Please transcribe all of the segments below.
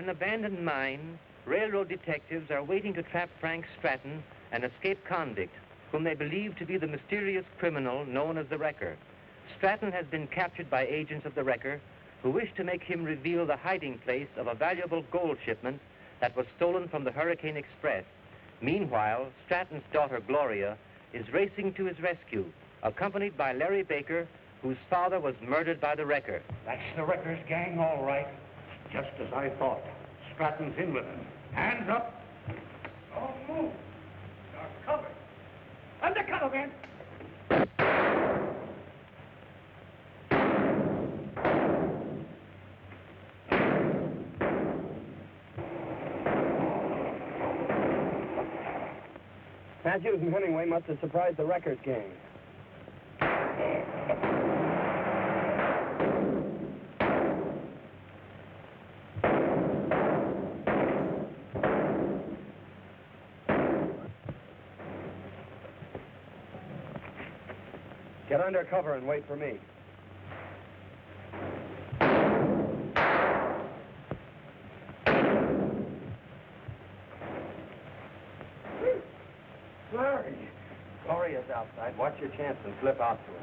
an abandoned mine, railroad detectives are waiting to trap Frank Stratton, an escaped convict, whom they believe to be the mysterious criminal known as the Wrecker. Stratton has been captured by agents of the Wrecker, who wish to make him reveal the hiding place of a valuable gold shipment that was stolen from the Hurricane Express. Meanwhile, Stratton's daughter, Gloria, is racing to his rescue, accompanied by Larry Baker, whose father was murdered by the Wrecker. That's the Wrecker's gang, all right. Just as I thought. Stratton's in with them. Hands up. Don't move. You're covered. Undercover, man. Matthews and Hemingway must have surprised the Wrecker's gang. Get under cover and wait for me. Larry. Gloria's outside. Watch your chance and slip out to her.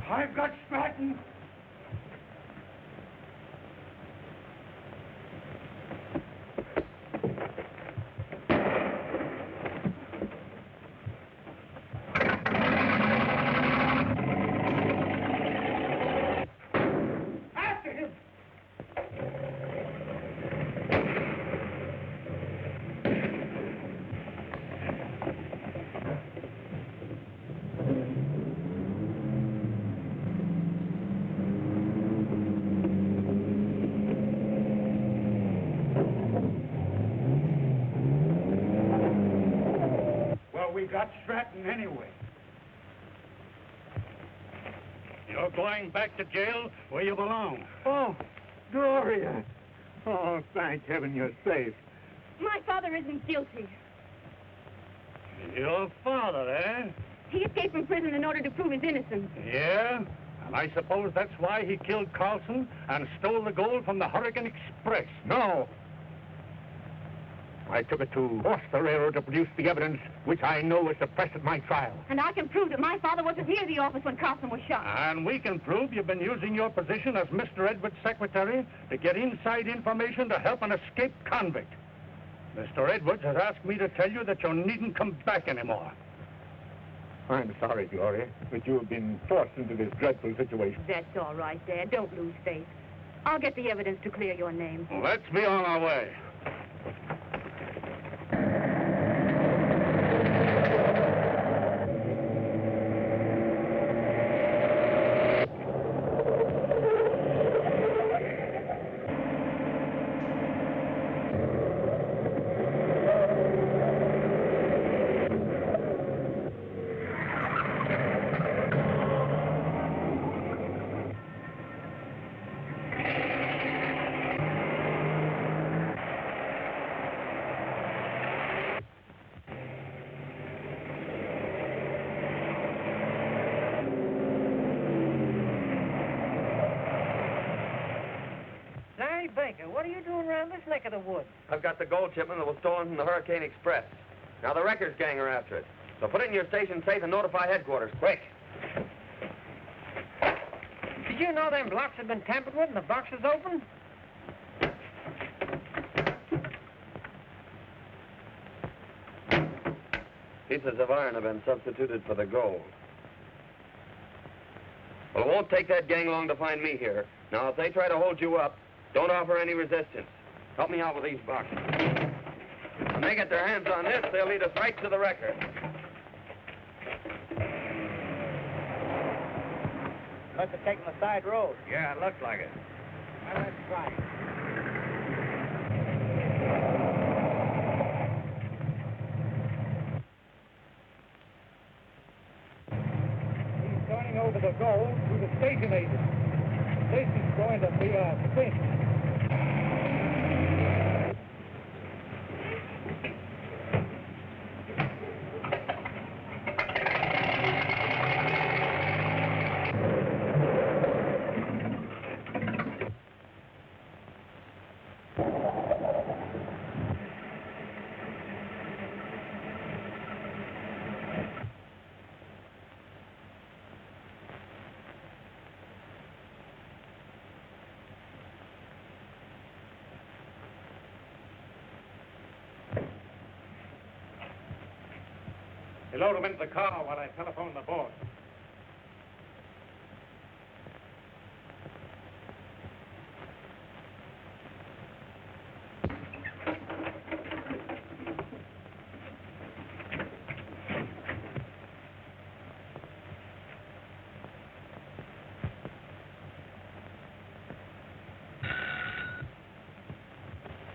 I've got Stratton. After him. We got Stratton anyway. You're going back to jail where you belong. Oh, Gloria. Oh, thank heaven you're safe. My father isn't guilty. Your father, eh? He escaped from prison in order to prove his innocence. Yeah? And I suppose that's why he killed Carlson and stole the gold from the Hurricane Express. No. I took it to force the railroad to produce the evidence which I know was suppressed at my trial. And I can prove that my father wasn't near the office when Carlson was shot. And we can prove you've been using your position as Mr. Edwards' secretary to get inside information to help an escaped convict. Mr. Edwards has asked me to tell you that you needn't come back anymore. I'm sorry, Gloria, but you have been forced into this dreadful situation. That's all right, Dad. Don't lose faith. I'll get the evidence to clear your name. Well, let's be on our way. Baker, what are you doing around this neck of the woods? I've got the gold shipment that was stolen from the Hurricane Express. Now the Wrecker's gang are after it. So put it in your station safe and notify headquarters, quick. Did you know them blocks had been tampered with and the box is open? Pieces of iron have been substituted for the gold. Well, it won't take that gang long to find me here. Now, if they try to hold you up, don't offer any resistance. Help me out with these boxes. When they get their hands on this, they'll lead us right to the Wrecker. Must have taken the side road. Yeah, it looks like it. Well, let's try it. handing over the gold to the station agent. This is going to be a cinch. You load him into the car while I telephone the boss.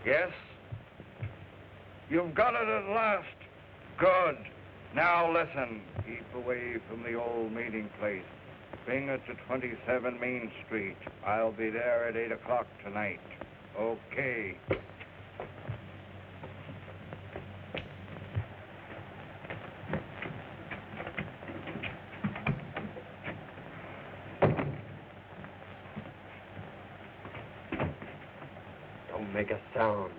Yes? You've got it at last. Good. Now listen. Keep away from the old meeting place. Bring it to 27 Main Street. I'll be there at 8 o'clock tonight. Okay. Don't make a sound.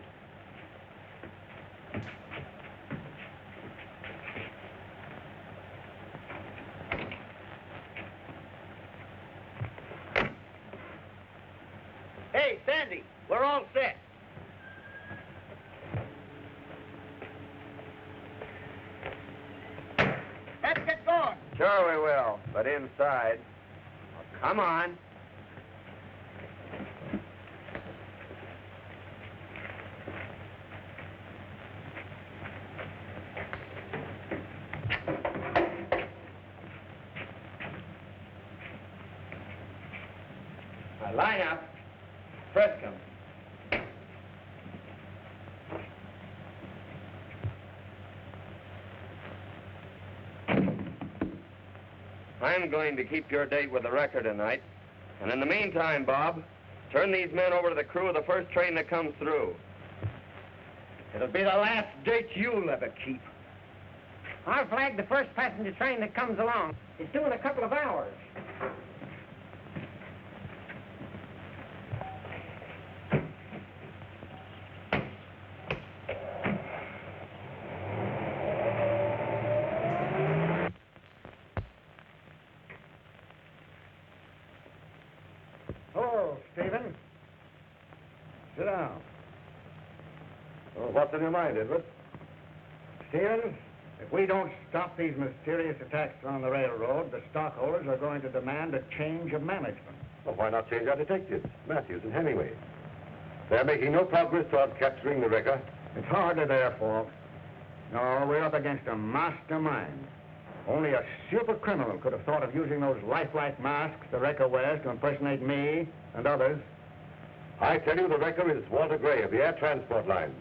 Hey, Sandy, we're all set. Let's get going. Sure we will, but inside. Oh, come on. Now line up. Fresco. I'm going to keep your date with the Wrecker tonight. And in the meantime, Bob, turn these men over to the crew of the first train that comes through. It'll be the last date you'll ever keep. I'll flag the first passenger train that comes along. It's due in a couple of hours. Hello, Stephen. Sit down. Well, what's in your mind, Edward? Stephen, if we don't stop these mysterious attacks on the railroad, the stockholders are going to demand a change of management. Well, why not change our detectives, Matthews and Hemingway? They're making no progress toward capturing the Wrecker. It's hardly their fault. No, we're up against a mastermind. Only a super criminal could have thought of using those lifelike masks the Wrecker wears to impersonate me and others. I tell you, the Wrecker is Walter Gray of the Air Transport Line.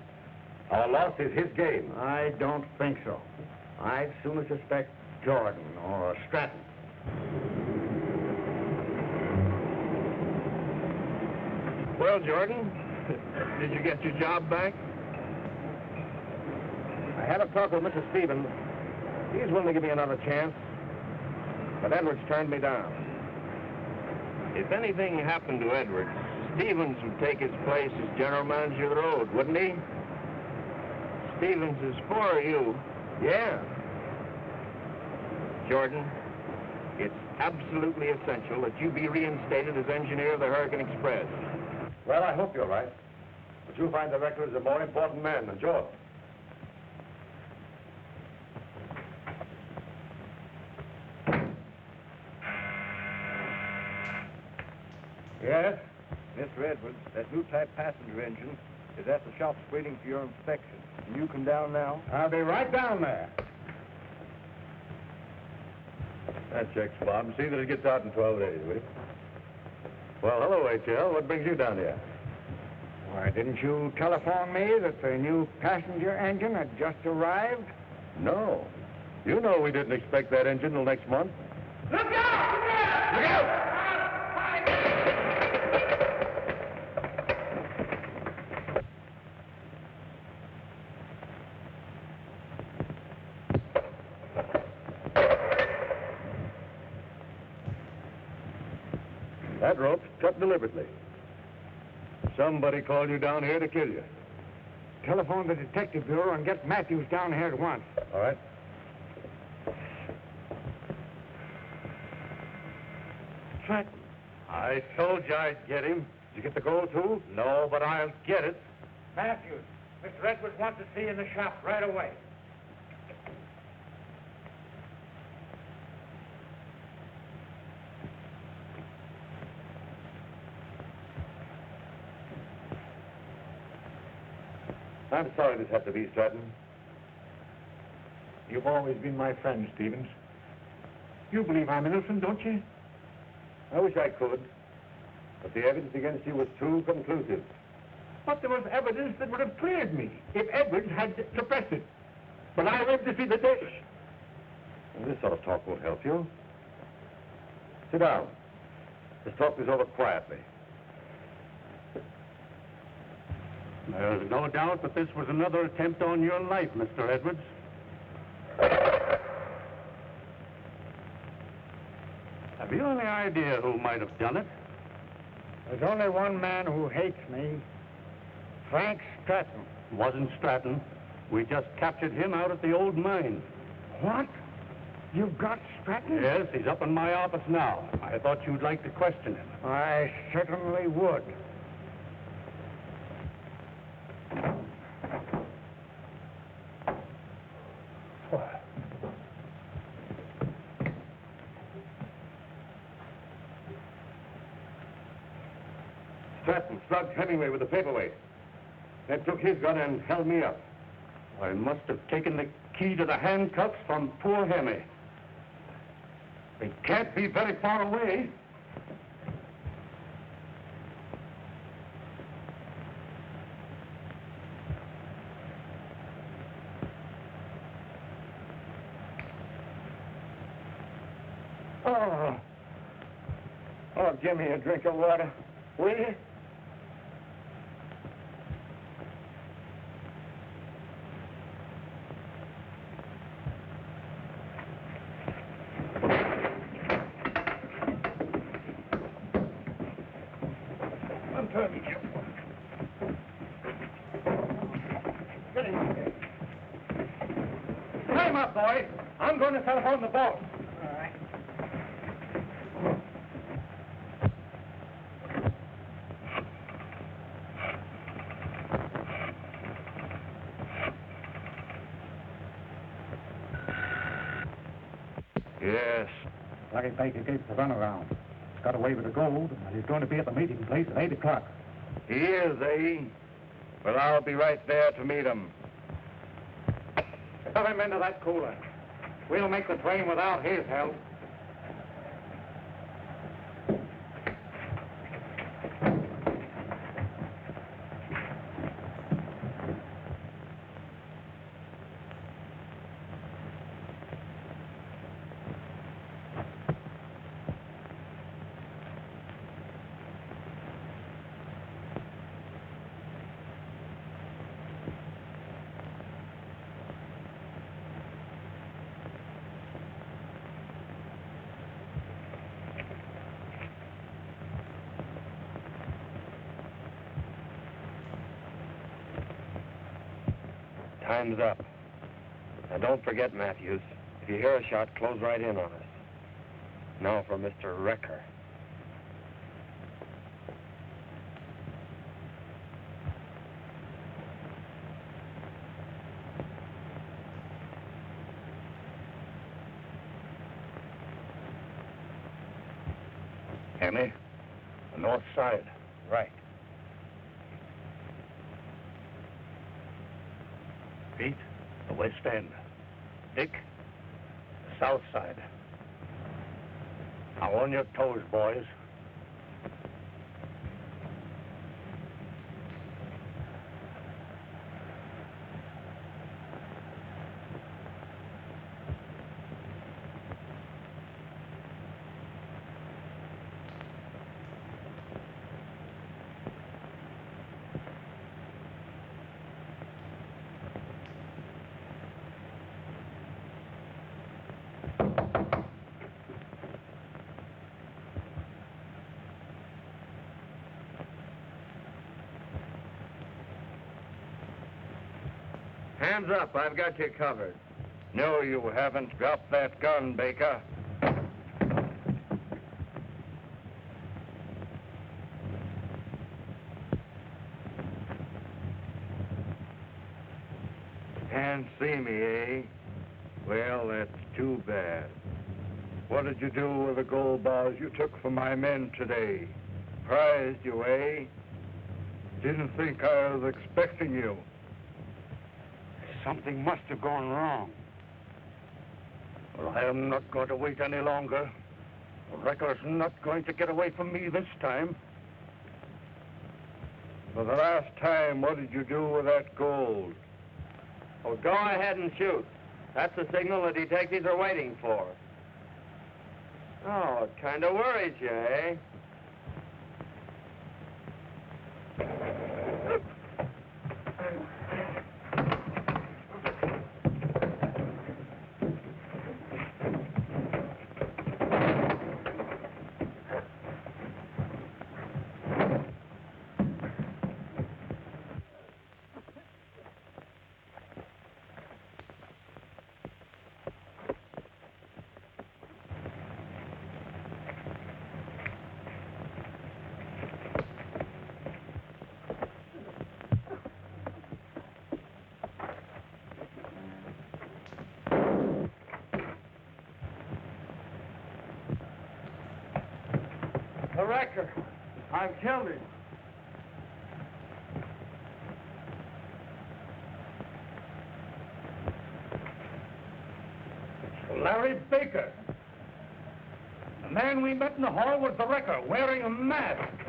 Our loss is his gain. I don't think so. I'd sooner suspect Jordan or Stratton. Well, Jordan, did you get your job back? I had a talk with Mr. Stevens. He's willing to give me another chance. But Edwards turned me down. If anything happened to Edwards, Stevens would take his place as general manager of the road, wouldn't he? Stevens is for you. Yeah. Jordan, it's absolutely essential that you be reinstated as engineer of the Hurricane Express. Well, I hope you're right. But you'll find the Wrecker is a more important man than George. Yes? Mr. Edwards, that new type passenger engine is at the shops waiting for your inspection. Can you come down now? I'll be right down there. That checks, Bob. See that it gets out in 12 days, will you? Well, hello, H.L. What brings you down here? Why, didn't you telephone me that the new passenger engine had just arrived? No. You know we didn't expect that engine till next month. Look out! That rope's cut deliberately. Somebody called you down here to kill you. Telephone the detective bureau and get Matthews down here at once. All right. Stratton. I told you I'd get him. Did you get the gold, too? No, but I'll get it. Matthews, Mr. Edwards wants to see you in the shop right away. I'm sorry this had to be, Stratton. You've always been my friend, Stevens. You believe I'm innocent, don't you? I wish I could. But the evidence against you was too conclusive. But there was evidence that would have cleared me if Edwards had suppressed it. But I lived to see the dish. Well, this sort of talk won't help you. Sit down. Let's talk this over quietly. There's no doubt that this was another attempt on your life, Mr. Edwards. Have you any idea who might have done it? There's only one man who hates me. Frank Stratton. Wasn't Stratton. We just captured him out at the old mine. What? You've got Stratton? Yes, he's up in my office now. I thought you'd like to question him. I certainly would. Stratton slugged Hemingway with the paperweight. Then took his gun and held me up. I must have taken the key to the handcuffs from poor Hemmy. It can't be very far away. Oh, give me a drink of water, will you? Unturn me, Jim. Get him. Climb up, boy. I'm going to telephone the boss. All right. Yes. Lucky Baker gave the runaround. He's got away with the gold, and he's going to be at the meeting place at 8 o'clock. He is, eh? Well, I'll be right there to meet him. Shove him into that cooler. We'll make the train without his help. Time's up. Now, don't forget, Matthews. If you hear a shot, close right in on us. Now for Mr. Wrecker. Hemmy, the north side. Right. Pete, the west end. Dick, the south side. Now on your toes, boys. Hands up. I've got you covered. No, you haven't. Drop that gun, Baker. Can't see me, eh? Well, that's too bad. What did you do with the gold bars you took from my men today? Prized you, eh? Didn't think I was expecting you. Something must have gone wrong. Well, I am not going to wait any longer. The wrecker's not going to get away from me this time. For the last time, what did you do with that gold? Well, go ahead and shoot. That's the signal the detectives are waiting for. Oh, it kind of worries you, eh? The wrecker. I've killed him. Larry Baker. The man we met in the hall was the wrecker, wearing a mask.